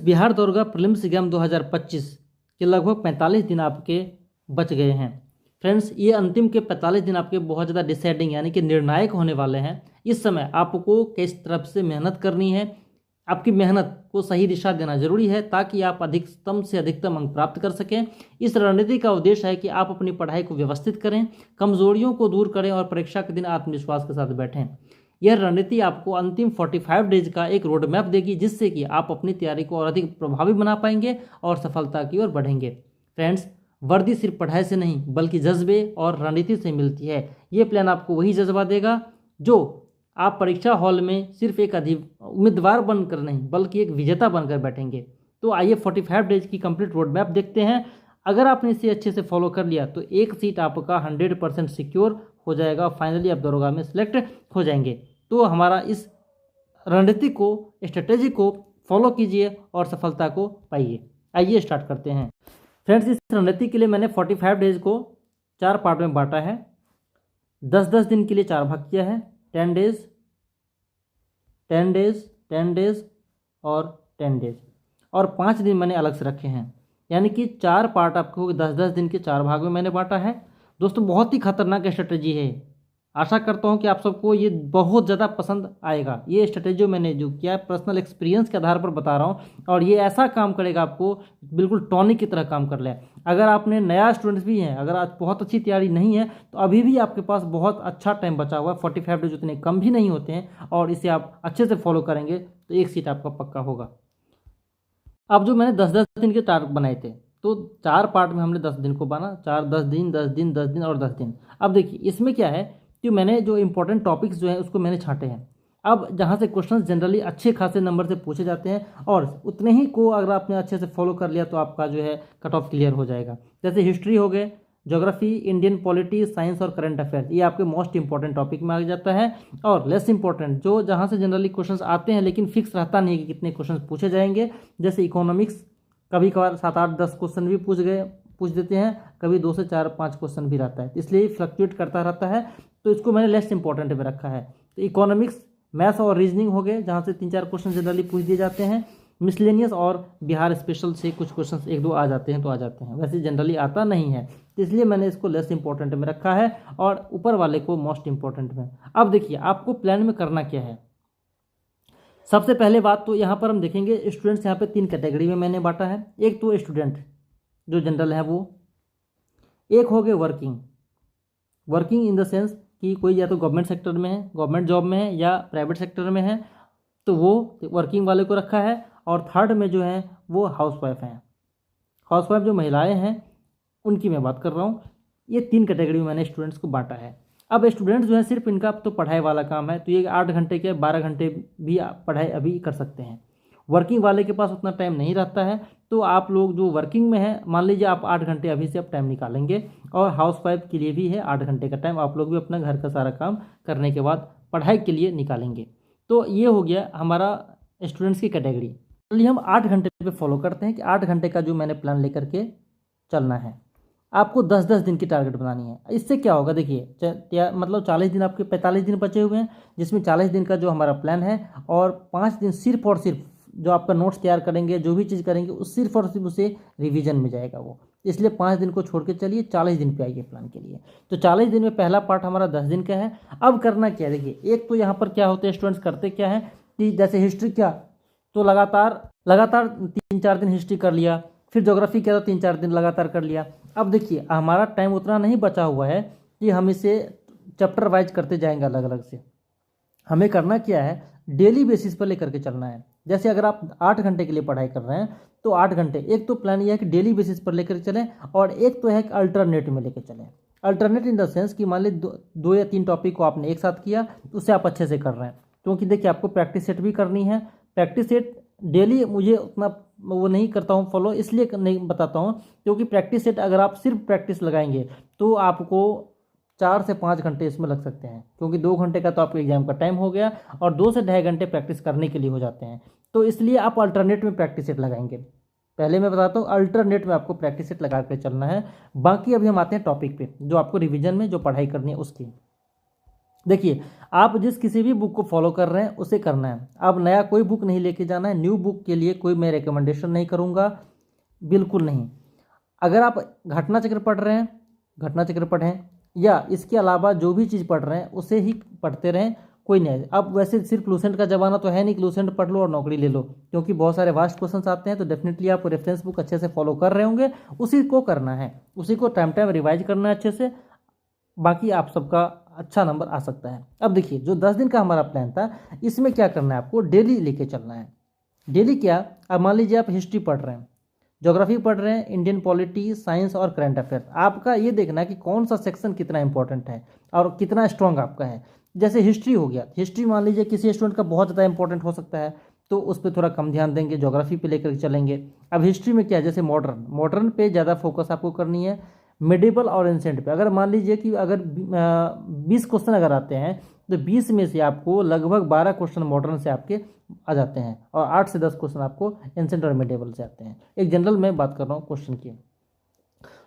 बिहार दरोगा prelims exam 2025 के लगभग 45 दिन आपके बच गए हैं। फ्रेंड्स, ये अंतिम के 45 दिन आपके बहुत ज़्यादा डिसाइडिंग यानी कि निर्णायक होने वाले हैं। इस समय आपको किस तरफ से मेहनत करनी है, आपकी मेहनत को सही दिशा देना जरूरी है ताकि आप अधिकतम से अधिकतम अंक प्राप्त कर सकें। इस रणनीति का उद्देश्य है कि आप अपनी पढ़ाई को व्यवस्थित करें, कमजोरियों को दूर करें और परीक्षा के दिन आत्मविश्वास के साथ बैठें। यह रणनीति आपको अंतिम 45 डेज का एक रोड मैप देगी, जिससे कि आप अपनी तैयारी को और अधिक प्रभावी बना पाएंगे और सफलता की ओर बढ़ेंगे। फ्रेंड्स, वर्दी सिर्फ पढ़ाई से नहीं बल्कि जज्बे और रणनीति से मिलती है। ये प्लान आपको वही जज्बा देगा जो आप परीक्षा हॉल में सिर्फ एक उम्मीदवार बनकर नहीं बल्कि एक विजेता बनकर बैठेंगे। तो आइए 45 डेज की कंप्लीट रोड मैप देखते हैं। अगर आपने इसे अच्छे से फॉलो कर लिया तो एक सीट आपका 100% सिक्योर हो जाएगा। फाइनली आप दरोगा में सिलेक्ट हो जाएंगे। तो हमारा इस रणनीति को, स्ट्रेटेजी को फॉलो कीजिए और सफलता को पाइए। आइए स्टार्ट करते हैं। फ्रेंड्स, इस रणनीति के लिए मैंने 45 डेज को 4 पार्ट में बांटा है। 10-10 दिन के लिए 4 भाग किया है। 10 डेज, 10 डेज, 10 डेज और 10 डेज, और 5 दिन मैंने अलग से रखे हैं। यानी कि 4 पार्ट आपको 10-10 दिन के 4 भाग में मैंने बांटा है। दोस्तों, बहुत ही खतरनाक स्ट्रेटेजी है। आशा करता हूं कि आप सबको ये बहुत ज़्यादा पसंद आएगा। ये स्ट्रेटेजी मैंने जो किया है पर्सनल एक्सपीरियंस के आधार पर बता रहा हूं, और ये ऐसा काम करेगा, आपको बिल्कुल टॉनिक की तरह काम कर ले। अगर आपने नया स्टूडेंट्स भी हैं, अगर आज बहुत अच्छी तैयारी नहीं है तो अभी भी आपके पास बहुत अच्छा टाइम बचा हुआ है। 45 डेज उतने कम भी नहीं होते हैं, और इसे आप अच्छे से फॉलो करेंगे तो एक सीट आपका पक्का होगा। अब जो मैंने 10-10 दिन के टारगेट बनाए थे, तो 4 पार्ट में हमने 10 दिन को बना, 4-10 दिन, 10 दिन, 10 दिन और 10 दिन। अब देखिए, इसमें क्या है कि मैंने जो इंपॉर्टेंट टॉपिक्स जो है उसको मैंने छांटे हैं। अब जहाँ से क्वेश्चंस जनरली अच्छे खासे नंबर से पूछे जाते हैं, और उतने ही को अगर आपने अच्छे से फॉलो कर लिया तो आपका जो है कट ऑफ क्लियर हो जाएगा। जैसे हिस्ट्री हो गए, ज्योग्राफी, इंडियन पॉलिटी, साइंस और करंट अफेयर्स, ये आपके मोस्ट इंपॉर्टेंट टॉपिक में आ जाता है। और लेस इंपॉर्टेंट जो जहाँ से जनरली क्वेश्चंस आते हैं लेकिन फिक्स रहता नहीं है कि कितने क्वेश्चंस पूछे जाएंगे, जैसे इकोनॉमिक्स, कभी कभार 7-8-10 क्वेश्चन भी पूछ देते हैं, कभी 2 से 4-5 क्वेश्चन भी रहता है, इसलिए फ्लक्चुएट करता रहता है। तो इसको मैंने लेस इंपॉर्टेंट में रखा है। तो इकोनॉमिक्स, मैथ्स और रीजनिंग हो गए, जहाँ से 3-4 क्वेश्चन जनरली पूछ दिए जाते हैं। मिसलेनियस और बिहार स्पेशल से कुछ क्वेश्चन 1-2 आ जाते हैं तो आ जाते हैं, वैसे जनरली आता नहीं है, तो इसलिए मैंने इसको लेस इंपॉर्टेंट में रखा है और ऊपर वाले को मोस्ट इंपॉर्टेंट में। अब देखिए, आपको प्लान में करना क्या है। सबसे पहले बात तो यहाँ पर हम देखेंगे, स्टूडेंट्स यहाँ पे 3 कैटेगरी में मैंने बांटा है। एक तो स्टूडेंट जो जनरल है वो, एक हो गए वर्किंग इन द सेंस कि कोई या तो गवर्नमेंट सेक्टर में है, गवर्नमेंट जॉब में है, या प्राइवेट सेक्टर में है, तो वो वर्किंग वाले को रखा है। और थर्ड में जो है वो हाउसवाइफ हैं। हाउसवाइफ जो महिलाएं हैं उनकी मैं बात कर रहा हूँ। ये 3 कैटेगरी में मैंने स्टूडेंट्स को बांटा है। अब स्टूडेंट्स जो है सिर्फ इनका तो पढ़ाई वाला काम है, तो ये 8 घंटे के 12 घंटे भी पढ़ाई अभी कर सकते हैं। वर्किंग वाले के पास उतना टाइम नहीं रहता है, तो आप लोग जो वर्किंग में है, मान लीजिए आप 8 घंटे अभी से आप टाइम निकालेंगे, और हाउसवाइफ के लिए भी है 8 घंटे का टाइम, आप लोग भी अपना घर का सारा काम करने के बाद पढ़ाई के लिए निकालेंगे। तो ये हो गया हमारा स्टूडेंट्स की कैटेगरी। चलिए हम 8 घंटे पे फॉलो करते हैं कि 8 घंटे का जो मैंने प्लान लेकर के चलना है। आपको 10-10 दिन की टारगेट बनानी है। इससे क्या होगा, देखिए मतलब 40 दिन, आपके 45 दिन बचे हुए हैं, जिसमें 40 दिन का जो हमारा प्लान है, और 5 दिन सिर्फ और सिर्फ जो आपका नोट्स तैयार करेंगे, जो भी चीज़ करेंगे उस सिर्फ और सिर्फ उसे रिवीजन में जाएगा वो। इसलिए 5 दिन को छोड़ के चलिए 40 दिन पे आइए प्लान के लिए। तो 40 दिन में पहला पार्ट हमारा 10 दिन का है। अब करना क्या है, देखिए, एक तो यहाँ पर क्या होते हैं स्टूडेंट्स करते क्या है कि जैसे हिस्ट्री क्या, तो लगातार 3-4 दिन हिस्ट्री कर लिया, फिर ज्योग्राफी क्या, तो 3-4 दिन लगातार कर लिया। अब देखिए, हमारा टाइम उतना नहीं बचा हुआ है कि हम इसे चैप्टर वाइज करते जाएंगे अलग अलग से। हमें करना क्या है, डेली बेसिस पर लेकर के चलना है। जैसे अगर आप 8 घंटे के लिए पढ़ाई कर रहे हैं तो 8 घंटे, एक तो प्लान यह है कि डेली बेसिस पर लेकर चलें, और एक तो है कि अल्टरनेट में लेकर चलें। अल्टरनेट इन द सेंस कि मान लीजिए 2 या 3 टॉपिक को आपने एक साथ किया तो उससे आप अच्छे से कर रहे हैं, क्योंकि देखिए आपको प्रैक्टिस सेट भी करनी है। प्रैक्टिस सेट डेली मुझे उतना वो नहीं करता हूँ फॉलो, इसलिए नहीं बताता हूँ क्योंकि प्रैक्टिस सेट अगर आप सिर्फ प्रैक्टिस लगाएंगे तो आपको 4 से 5 घंटे इसमें लग सकते हैं, क्योंकि 2 घंटे का तो आपके एग्जाम का टाइम हो गया, और 2 से 2.5 घंटे प्रैक्टिस करने के लिए हो जाते हैं। तो इसलिए आप अल्टरनेट में प्रैक्टिस सेट लगाएंगे। पहले मैं बताता हूँ, अल्टरनेट में आपको प्रैक्टिस सेट लगा कर चलना है। बाकी अभी हम आते हैं टॉपिक पे, जो आपको रिवीजन में जो पढ़ाई करनी है उसकी। देखिए, आप जिस किसी भी बुक को फॉलो कर रहे हैं उसे करना है। अब नया कोई बुक नहीं लेके जाना है। न्यू बुक के लिए कोई मैं रिकमेंडेशन नहीं करूँगा, बिल्कुल नहीं। अगर आप घटना चक्र पढ़ रहे हैं, घटना चक्र पढ़ें, या इसके अलावा जो भी चीज़ पढ़ रहे हैं उसे ही पढ़ते रहें, कोई नहीं। अब वैसे सिर्फ लूसेंट का ज़माना तो है नहीं कि लूसेंट पढ़ लो और नौकरी ले लो, क्योंकि बहुत सारे वास्ट क्वेश्चंस आते हैं। तो डेफिनेटली आप रेफरेंस बुक अच्छे से फॉलो कर रहे होंगे, उसी को करना है, उसी को टाइम टाइम रिवाइज करना है अच्छे से, बाकी आप सबका अच्छा नंबर आ सकता है। अब देखिए, जो 10 दिन का हमारा प्लान था, इसमें क्या करना है, आपको डेली लेके चलना है। डेली क्या, अब मान लीजिए आप हिस्ट्री पढ़ रहे हैं, ज्योग्राफी पढ़ रहे हैं, इंडियन पॉलिटी, साइंस और करंट अफेयर, आपका ये देखना है कि कौन सा सेक्शन कितना इंपॉर्टेंट है और कितना स्ट्रांग आपका है। जैसे हिस्ट्री हो गया, हिस्ट्री मान लीजिए किसी स्टूडेंट का बहुत ज़्यादा इंपॉर्टेंट हो सकता है, तो उस पर थोड़ा कम ध्यान देंगे, ज्योग्राफी पे लेकर चलेंगे। अब हिस्ट्री में क्या है, जैसे मॉडर्न पे ज़्यादा फोकस आपको करनी है, मिडिवल और एंशिएंट पे। अगर मान लीजिए कि अगर 20 क्वेश्चन अगर आते हैं, तो 20 में से आपको लगभग 12 क्वेश्चन मॉडर्न से आपके आ जाते हैं और 8 से 10 क्वेश्चन आपको एंशिएंट और मिडिवल से आते हैं। एक जनरल में बात कर रहा हूँ क्वेश्चन की।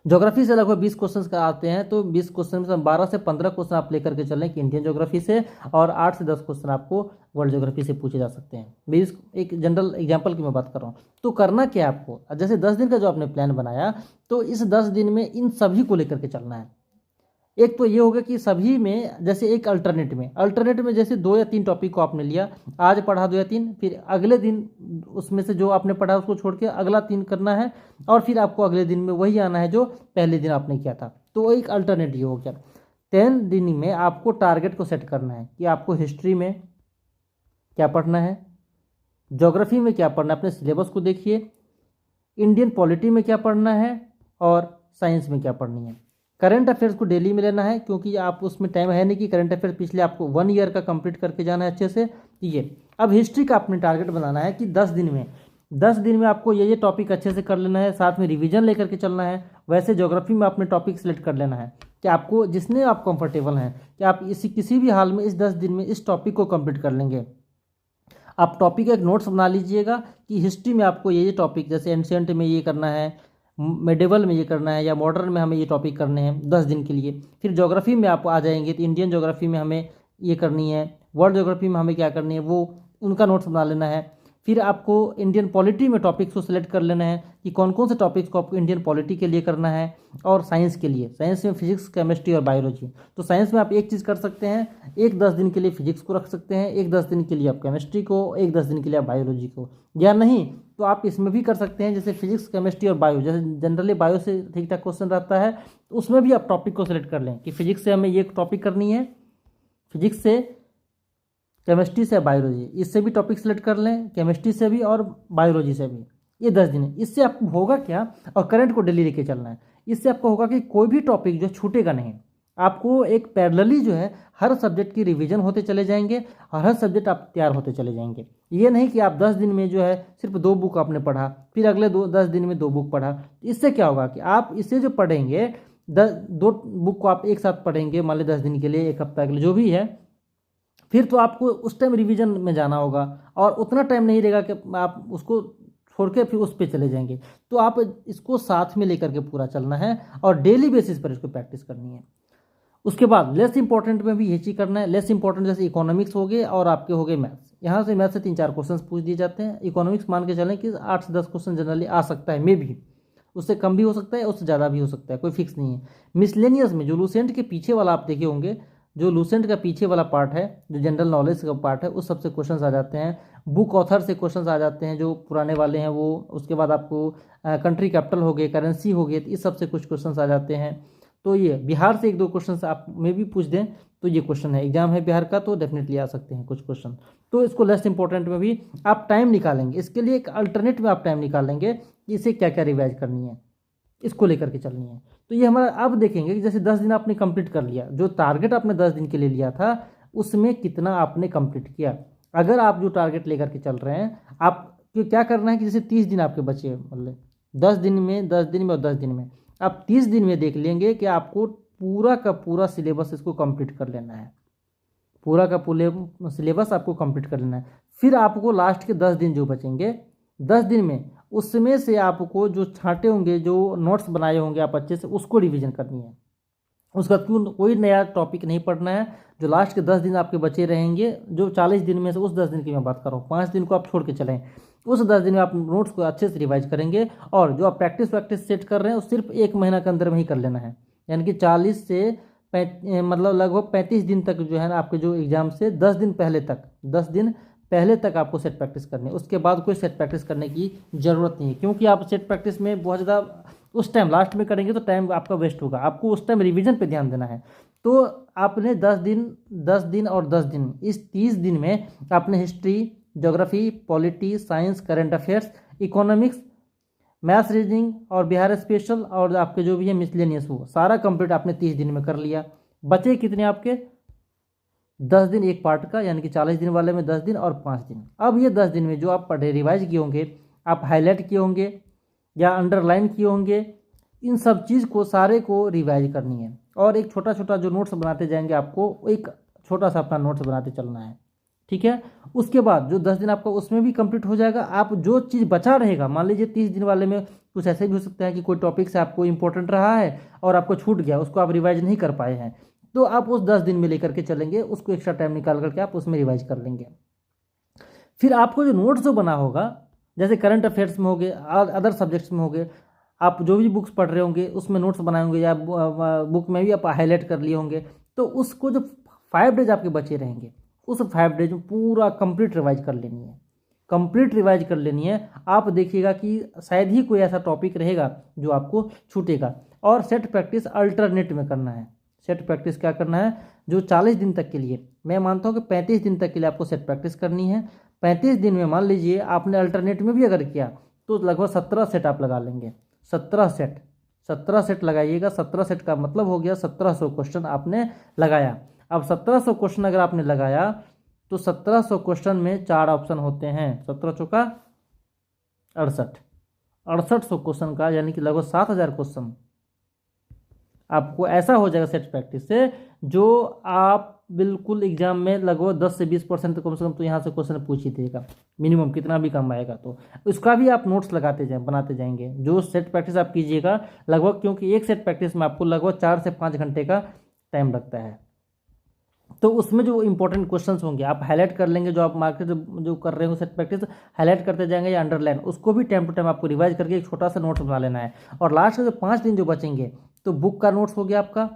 ज्योग्राफी से लगभग 20 क्वेश्चन का आते हैं, तो 20 क्वेश्चन में 12 से 15 क्वेश्चन आप लेकर के चलें कि इंडियन ज्योग्राफी से, और 8 से 10 क्वेश्चन आपको वर्ल्ड ज्योग्राफी से पूछे जा सकते हैं। 20 एक जनरल एग्जांपल की मैं बात कर रहा हूँ। तो करना क्या है आपको, जैसे 10 दिन का जो आपने प्लान बनाया, तो इस 10 दिन में इन सभी को लेकर के चलना है। एक तो ये होगा कि सभी में, जैसे एक अल्टरनेट में जैसे 2 या 3 टॉपिक को आपने लिया, आज पढ़ा 2 या 3, फिर अगले दिन उसमें से जो आपने पढ़ा उसको छोड़ के अगला 3 करना है, और फिर आपको अगले दिन में वही आना है जो पहले दिन आपने किया था। तो एक अल्टरनेट हो गया। 10 दिन में आपको टारगेट को सेट करना है कि आपको हिस्ट्री में क्या पढ़ना है, ज्योग्राफी में क्या पढ़ना है, अपने सिलेबस को देखिए, इंडियन पॉलिटी में क्या पढ़ना है, और साइंस में क्या पढ़नी है। करंट अफेयर्स को डेली में लेना है, क्योंकि आप उसमें टाइम है नहीं कि करंट अफेयर पिछले आपको 1 ईयर का कंप्लीट करके जाना है अच्छे से। ये अब हिस्ट्री का अपने टारगेट बनाना है कि 10 दिन में आपको ये टॉपिक अच्छे से कर लेना है, साथ में रिवीजन लेकर के चलना है। वैसे ज्योग्राफी में आपने टॉपिक सेलेक्ट कर लेना है कि आपको जिसने आप कंफर्टेबल हैं कि आप किसी भी हाल में इस 10 दिन में इस टॉपिक को कंप्लीट कर लेंगे। आप टॉपिक का एक नोट्स बना लीजिएगा कि हिस्ट्री में आपको ये टॉपिक, जैसे एंशिएंट में ये करना है, मिडिवल में ये करना है, या मॉडर्न में हमें ये टॉपिक करने हैं 10 दिन के लिए। फिर ज्योग्राफी में आप आ जाएंगे तो इंडियन ज्योग्राफी में हमें ये करनी है, वर्ल्ड ज्योग्राफी में हमें क्या करनी है, वो उनका नोट्स बना लेना है। फिर आपको इंडियन पॉलिटी में टॉपिक्स को सिलेक्ट कर लेना है कि कौन कौन से टॉपिक्स को आपको इंडियन पॉलिटी के लिए करना है, और साइंस के लिए, साइंस में फिजिक्स, केमिस्ट्री और बायोलॉजी। तो साइंस में आप एक चीज़ कर सकते हैं, एक 10 दिन के लिए फिजिक्स को रख सकते हैं, एक 10 दिन के लिए आप केमिस्ट्री को, एक 10 दिन के लिए आप बायोलॉजी को, या नहीं तो आप इसमें भी कर सकते हैं, जैसे फिजिक्स, केमिस्ट्री और बायो। जैसे जनरली बायो से ठीक ठाक क्वेश्चन रहता है, तो उसमें भी आप टॉपिक को सिलेक्ट कर लें कि फिजिक्स से हमें ये टॉपिक करनी है, फिजिक्स से, केमिस्ट्री से, बायोलॉजी, इससे भी टॉपिक सेलेक्ट कर लें, केमिस्ट्री से भी और बायोलॉजी से भी। ये 10 दिन है। इससे आपको होगा क्या, और करंट को डेली लेके चलना है। इससे आपको होगा कि कोई भी टॉपिक जो छूटेगा नहीं, आपको एक पैरेलली जो है हर सब्जेक्ट की रिवीजन होते चले जाएंगे, और हर सब्जेक्ट आप तैयार होते चले जाएंगे। ये नहीं कि आप 10 दिन में जो है सिर्फ 2 बुक आपने पढ़ा, फिर अगले 10 दिन में 2 बुक पढ़ा। इससे क्या होगा कि आप इससे जो पढ़ेंगे, 2 बुक को आप एक साथ पढ़ेंगे, मान ली 10 दिन के लिए, एक हफ्ता के लिए, जो भी है, फिर तो आपको उस टाइम रिवीजन में जाना होगा, और उतना टाइम नहीं रहेगा कि आप उसको छोड़ के फिर उस पर चले जाएंगे। तो आप इसको साथ में लेकर के पूरा चलना है, और डेली बेसिस पर इसको प्रैक्टिस करनी है। उसके बाद लेस इंपॉर्टेंट में भी यही चीज़ करना है। लेस इंपॉर्टेंट जैसे इकोनॉमिक्स हो गए और आपके हो गए मैथ्स। यहाँ से मैथ्स से 3-4 क्वेश्चन पूछ दिए जाते हैं। इकोनॉमिक्स मान के चलें कि 8 से 10 क्वेश्चन जनरली आ सकता है, मे भी उससे कम भी हो सकता है, उससे ज़्यादा भी हो सकता है, कोई फिक्स नहीं है। मिसलेनियस में जो लूसेंट के पीछे वाला आप देखे होंगे, जो लूसेंट का पीछे वाला पार्ट है, जो जनरल नॉलेज का पार्ट है, उस सबसे क्वेश्चंस आ जाते हैं। बुक ऑथर से क्वेश्चंस आ जाते हैं जो पुराने वाले हैं वो। उसके बाद आपको कंट्री कैपिटल हो गए, करेंसी हो गए, तो इस सबसे कुछ क्वेश्चंस आ जाते हैं। तो ये बिहार से 1-2 क्वेश्चंस आप में भी पूछ दें तो ये क्वेश्चन है, एग्जाम है बिहार का, तो डेफिनेटली आ सकते हैं कुछ क्वेश्चन। तो इसको लेस इंपॉर्टेंट में भी आप टाइम निकालेंगे, इसके लिए एक अल्टरनेट में आप टाइम निकालेंगे कि इसे क्या क्या रिवाइज करनी है, इसको लेकर के चलनी है। तो ये हमारा अब देखेंगे कि जैसे 10 दिन आपने कंप्लीट कर लिया, जो टारगेट आपने 10 दिन के लिए लिया था उसमें कितना आपने कंप्लीट किया। अगर आप जो टारगेट लेकर के चल रहे हैं, आप क्या करना है कि जैसे 30 दिन आपके बचे, मतलब 10 दिन में और 10 दिन में, आप 30 दिन में देख लेंगे कि आपको पूरा का पूरा सिलेबस इसको कंप्लीट कर लेना है। पूरा का पूरा सिलेबस आपको कंप्लीट कर लेना है। फिर आपको लास्ट के 10 दिन जो बचेंगे, 10 दिन में उसमें से आपको जो छांटे होंगे, जो नोट्स बनाए होंगे आप अच्छे से, उसको रिवीजन करनी है। उसका कोई नया टॉपिक नहीं पढ़ना है। जो लास्ट के 10 दिन आपके बचे रहेंगे, जो 40 दिन में से उस 10 दिन की मैं बात कर रहा हूँ, 5 दिन को आप छोड़ के चलें, उस 10 दिन में आप नोट्स को अच्छे से रिवाइज करेंगे। और जो आप प्रैक्टिस सेट कर रहे हैं वो सिर्फ 1 महीना के अंदर में ही कर लेना है, यानी कि 40 से मतलब लगभग 35 दिन तक जो है ना, आपके जो एग्जाम से 10 दिन पहले तक आपको सेट प्रैक्टिस करनी है। उसके बाद कोई सेट प्रैक्टिस करने की ज़रूरत नहीं है, क्योंकि आप सेट प्रैक्टिस में बहुत ज़्यादा उस टाइम लास्ट में करेंगे तो टाइम आपका वेस्ट होगा। आपको उस टाइम रिवीजन पे ध्यान देना है। तो आपने 10 दिन और 10 दिन, इस 30 दिन में आपने history, geography, polity, science, current affairs, economics, maths, reasoning और बिहार स्पेशल और आपके जो भी है मिसलेनियस, वो सारा कंप्लीट आपने 30 दिन में कर लिया। बचे कितने आपके 10 दिन एक पार्ट का, यानी कि 40 दिन वाले में 10 दिन और 5 दिन। अब ये 10 दिन में जो आप पढ़े रिवाइज किए होंगे, आप हाईलाइट किए होंगे या अंडरलाइन किए होंगे, इन सब चीज़ को सारे को रिवाइज करनी है। और एक छोटा छोटा जो नोट्स बनाते जाएंगे, आपको एक छोटा सा अपना नोट्स बनाते चलना है, ठीक है। उसके बाद जो 10 दिन आपका उसमें भी कंप्लीट हो जाएगा। आप जो चीज़ बचा रहेगा, मान लीजिए 30 दिन वाले में कुछ ऐसे भी हो सकता है कि कोई टॉपिक से आपको इंपॉर्टेंट रहा है और आपको छूट गया, उसको आप रिवाइज नहीं कर पाए हैं, तो आप उस 10 दिन में लेकर के चलेंगे, उसको एक्स्ट्रा टाइम निकाल करके आप उसमें रिवाइज कर लेंगे। फिर आपको जो नोट्स जो बना होगा, जैसे करंट अफेयर्स में हो गए, अदर सब्जेक्ट्स में हो गए, आप जो भी बुक्स पढ़ रहे होंगे उसमें नोट्स बनाए होंगे, या बुक में भी आप हाईलाइट कर लिए होंगे, तो उसको जो 5 डेज आपके बचे रहेंगे, उस 5 डेज में पूरा कंप्लीट रिवाइज कर लेनी है, कंप्लीट रिवाइज कर लेनी है। आप देखिएगा कि शायद ही कोई ऐसा टॉपिक रहेगा जो आपको छूटेगा। और सेट प्रैक्टिस अल्टरनेट में करना है। सेट प्रैक्टिस क्या करना है, जो 40 दिन तक के लिए, मैं मानता हूँ कि 35 दिन तक के लिए आपको सेट प्रैक्टिस करनी है। 35 दिन में मान लीजिए आपने अल्टरनेट में भी अगर किया तो लगभग 17 सेट आप लगा लेंगे। 17 सेट लगाइएगा। 17 सेट का मतलब हो गया 1700 क्वेश्चन आपने लगाया। अब 1700 क्वेश्चन अगर आपने लगाया तो 1700 क्वेश्चन में 4 ऑप्शन होते हैं। 17 चौका 68, 6800 क्वेश्चन का, यानी कि लगभग 7000 क्वेश्चन आपको ऐसा हो जाएगा सेट प्रैक्टिस से, जो आप बिल्कुल एग्जाम में लगभग 10 से 20% कम से कम तो यहाँ से क्वेश्चन पूछ ही देगा मिनिमम, कितना भी कम आएगा। तो उसका भी आप नोट्स लगाते जाएं, बनाते जाएंगे। जो सेट प्रैक्टिस आप कीजिएगा लगभग, क्योंकि एक सेट प्रैक्टिस में आपको लगभग 4 से 5 घंटे का टाइम लगता है, तो उसमें जो इंपॉर्टेंट क्वेश्चंस होंगे आप हाईलाइट कर लेंगे। जो आप मार्केट जो कर रहे हो सेट प्रैक्टिस हाईलाइट करते जाएंगे या अंडरलाइन, उसको भी टाइम टू टाइम आपको रिवाइज करके एक छोटा सा नोट्स बना लेना है। और लास्ट के जो 5 दिन जो बचेंगे, तो बुक का नोट्स हो गया आपका,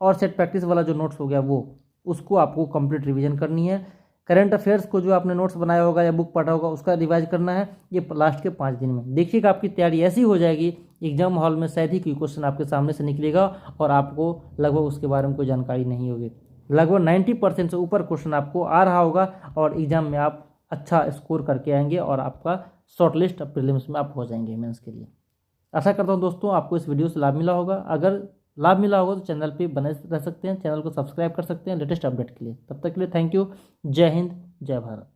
और सेट प्रैक्टिस वाला जो नोट्स हो गया वो, उसको आपको कंप्लीट रिवीजन करनी है। करंट अफेयर्स को जो आपने नोट्स बनाया होगा या बुक पढ़ा होगा उसका रिवाइज करना है। ये लास्ट के 5 दिन में देखिएगा आपकी तैयारी ऐसी हो जाएगी, एग्जाम हॉल में शायद ही कोई क्वेश्चन आपके सामने से निकलेगा और आपको लगभग उसके बारे में कोई जानकारी नहीं होगी। लगभग 90% से ऊपर क्वेश्चन आपको आ रहा होगा और एग्जाम में आप अच्छा स्कोर करके आएंगे और आपका शॉर्टलिस्ट प्रीलिम्स में आप हो जाएंगे मेंस के लिए। आशा करता हूं दोस्तों आपको इस वीडियो से लाभ मिला होगा। अगर लाभ मिला होगा तो चैनल पे बने रह सकते हैं, चैनल को सब्सक्राइब कर सकते हैं लेटेस्ट अपडेट के लिए। तब तक के लिए थैंक यू। जय हिंद, जय भारत।